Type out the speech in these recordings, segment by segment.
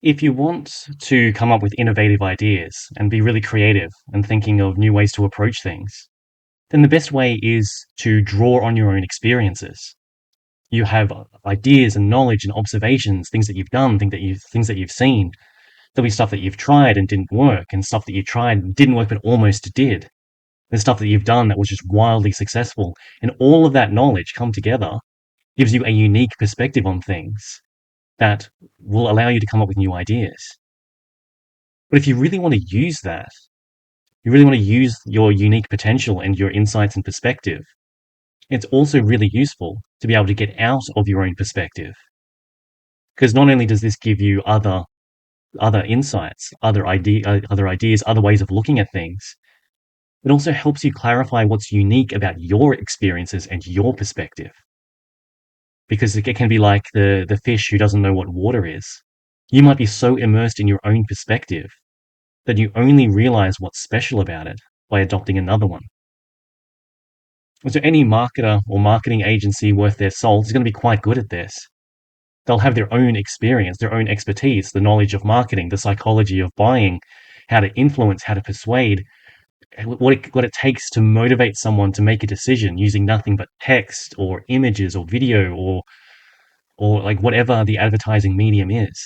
If you want to come up with innovative ideas and be really creative and thinking of new ways to approach things, then the best way is to draw on your own experiences. You have ideas and knowledge and observations, things that you've done, things that you've seen. There'll be stuff that you've tried and didn't work, and stuff that you tried and didn't work but almost did. There's stuff that you've done that was just wildly successful, and all of that knowledge come together gives you a unique perspective on things that will allow you to come up with new ideas. But if you really want to use that, you really want to use your unique potential and your insights and perspective, it's also really useful to be able to get out of your own perspective. Because not only does this give you other insights, other ideas, other ways of looking at things, it also helps you clarify what's unique about your experiences and your perspective. Because it can be like the fish who doesn't know what water is. You might be so immersed in your own perspective that you only realize what's special about it by adopting another one. So any marketer or marketing agency worth their salt is going to be quite good at this. They'll have their own experience, their own expertise, the knowledge of marketing, the psychology of buying, how to influence, how to persuade, what it takes to motivate someone to make a decision using nothing but text or images or video or like whatever the advertising medium is.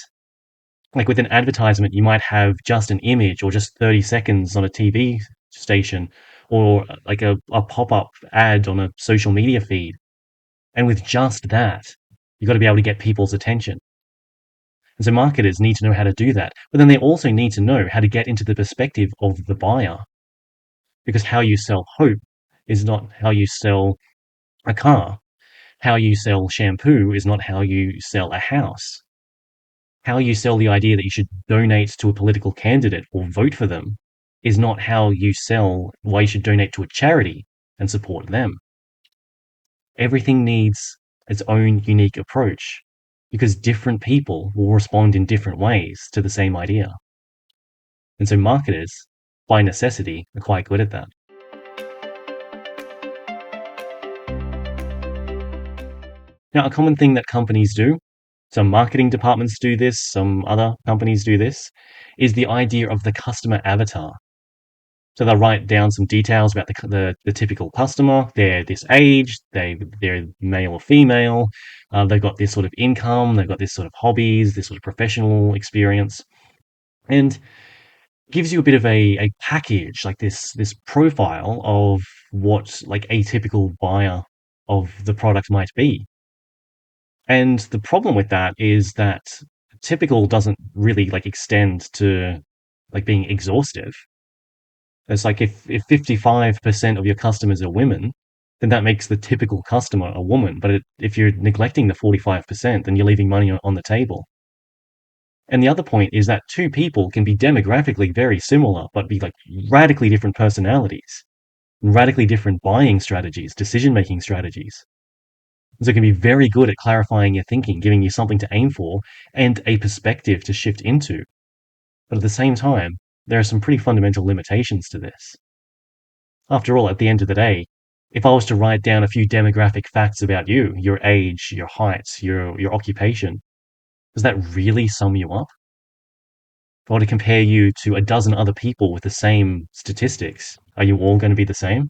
Like with an advertisement, you might have just an image or just 30 seconds on a TV station or like a pop-up ad on a social media feed. And with just that, you've got to be able to get people's attention. And so marketers need to know how to do that. But then they also need to know how to get into the perspective of the buyer. Because how you sell hope is not how you sell a car. How you sell shampoo is not how you sell a house. How you sell the idea that you should donate to a political candidate or vote for them is not how you sell why you should donate to a charity and support them. Everything needs its own unique approach because different people will respond in different ways to the same idea. And so marketers, by necessity, are quite good at that. Now, a common thing that companies do, some marketing departments do this, some other companies do this, is the idea of the customer avatar. So they'll write down some details about the typical customer. They're this age, they're male or female, they've got this sort of income, they've got this sort of hobbies, this sort of professional experience, and gives you a bit of a package, like this profile of what like a typical buyer of the product might be. And the problem with that is that typical doesn't really like extend to like being exhaustive. It's like if 55% of your customers are women, then that makes the typical customer a woman. But if you're neglecting the 45%, then you're leaving money on the table. And the other point is that two people can be demographically very similar, but be like radically different personalities, radically different buying strategies, decision-making strategies. So it can be very good at clarifying your thinking, giving you something to aim for and a perspective to shift into. But at the same time, there are some pretty fundamental limitations to this. After all, at the end of the day, if I was to write down a few demographic facts about you, your age, your height, your occupation, does that really sum you up? If I were to compare you to a dozen other people with the same statistics, are you all going to be the same?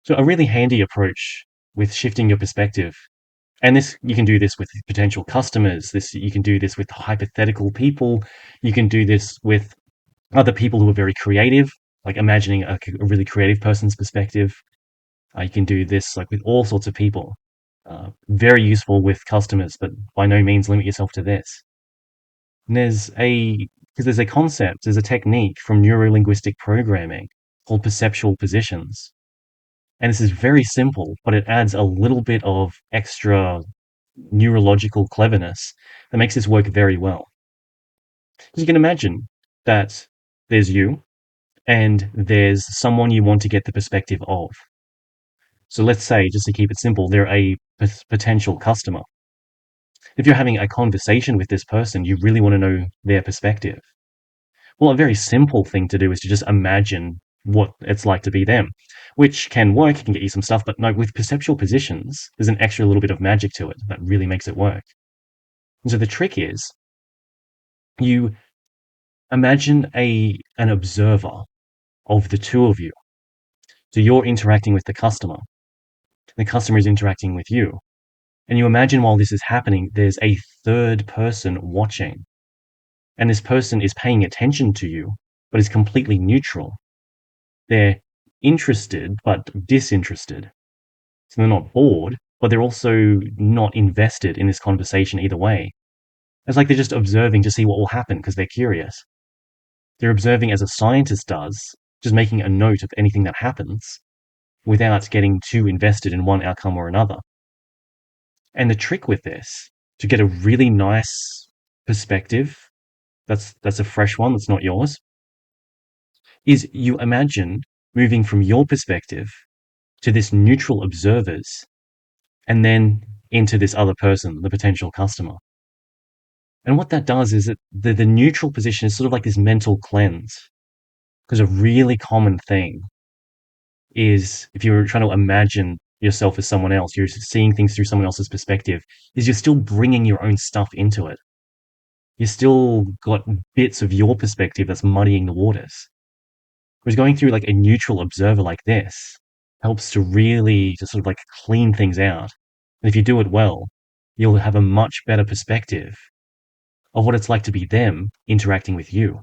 So a really handy approach with shifting your perspective, and this you can do this with potential customers, this you can do this with hypothetical people, you can do this with other people who are very creative, like imagining a really creative person's perspective. You can do this like with all sorts of people. Very useful with customers, but by no means limit yourself to this. And there's a concept, there's a technique from neurolinguistic programming called perceptual positions. And this is very simple, but it adds a little bit of extra neurological cleverness that makes this work very well. Because you can imagine that there's you and there's someone you want to get the perspective of. So let's say, just to keep it simple, they're a potential customer. If you're having a conversation with this person, you really want to know their perspective. Well, a very simple thing to do is to just imagine what it's like to be them. which can work, it can get you some stuff, but no, with perceptual positions, there's an extra little bit of magic to it that really makes it work. And so the trick is you imagine an observer of the two of you. So you're interacting with the customer is interacting with you. And you imagine while this is happening, there's a third person watching. And this person is paying attention to you, but is completely neutral. They're interested, but disinterested. So they're not bored, but they're also not invested in this conversation either way. It's like they're just observing to see what will happen because they're curious. They're observing as a scientist does, just making a note of anything that happens without getting too invested in one outcome or another. And the trick with this, to get a really nice perspective, that's a fresh one, that's not yours, is you imagine moving from your perspective to this neutral observer's and then into this other person, the potential customer. And what that does is that the neutral position is sort of like this mental cleanse. Because a really common thing is if you're trying to imagine yourself as someone else, you're seeing things through someone else's perspective, is you're still bringing your own stuff into it. You still got bits of your perspective that's muddying the waters. Whereas going through like a neutral observer like this helps to really just sort of like clean things out. And if you do it well, you'll have a much better perspective of what it's like to be them interacting with you.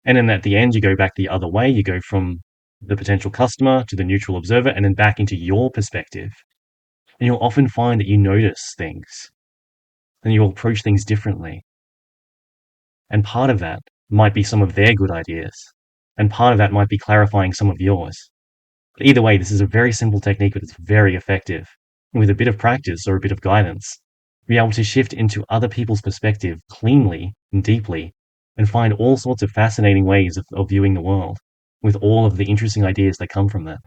And then at the end, you go back the other way. You go from the potential customer to the neutral observer and then back into your perspective. And you'll often find that you notice things and you'll approach things differently. And part of that might be some of their good ideas. And part of that might be clarifying some of yours. But either way, this is a very simple technique, but it's very effective. And with a bit of practice or a bit of guidance, be able to shift into other people's perspective cleanly and deeply and find all sorts of fascinating ways of viewing the world with all of the interesting ideas that come from that.